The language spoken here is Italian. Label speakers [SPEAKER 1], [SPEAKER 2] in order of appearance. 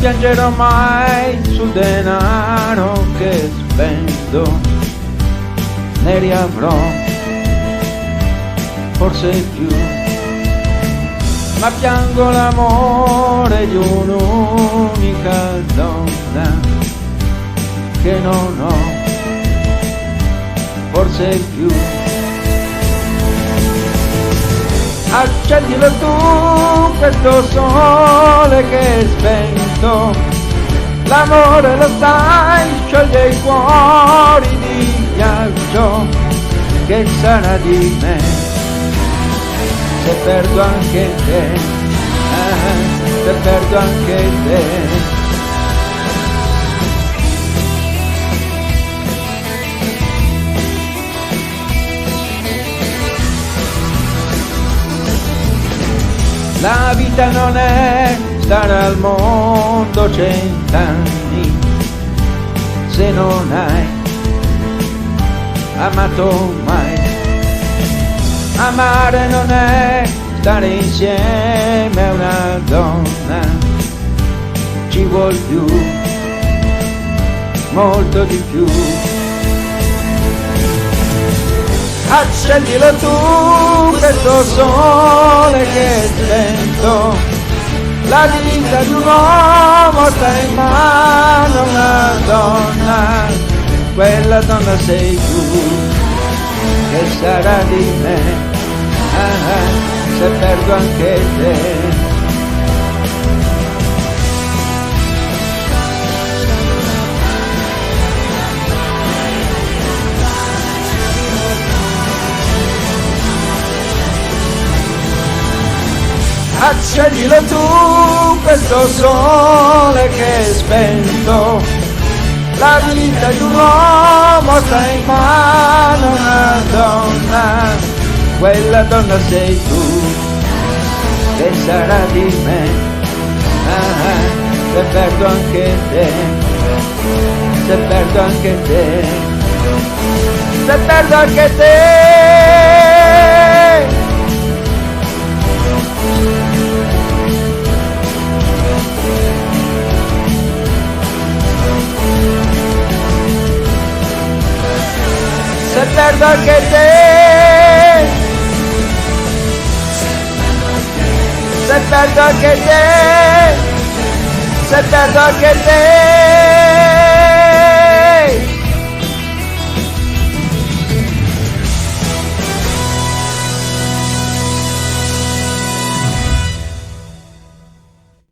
[SPEAKER 1] piangerò mai sul denaro che spendo, ne riavrò forse più, ma piango l'amore di un'unica donna che non ho forse più. Accendilo tu questo sole che è spento, l'amore lo sai scioglie i cuori di ghiaccio, che sarà di me se perdo anche te, se perdo anche te. La vita non è stare al mondo 100 anni se non hai amato mai. Amare non è stare insieme a una donna, ci vuol più, molto di più. Accendilo tu questo sole che è spento, la vita di un uomo sta in mano a una donna, quella donna sei tu, che sarà di me, se perdo anche te. Accendilo tu questo sole che è spento, la vita di un uomo sta in mano a una donna, quella donna sei tu, che sarà di me, se perdo anche te, se perdo anche te, se perdo anche te. Se perdo anche te, se perdo anche te, se perdo anche te.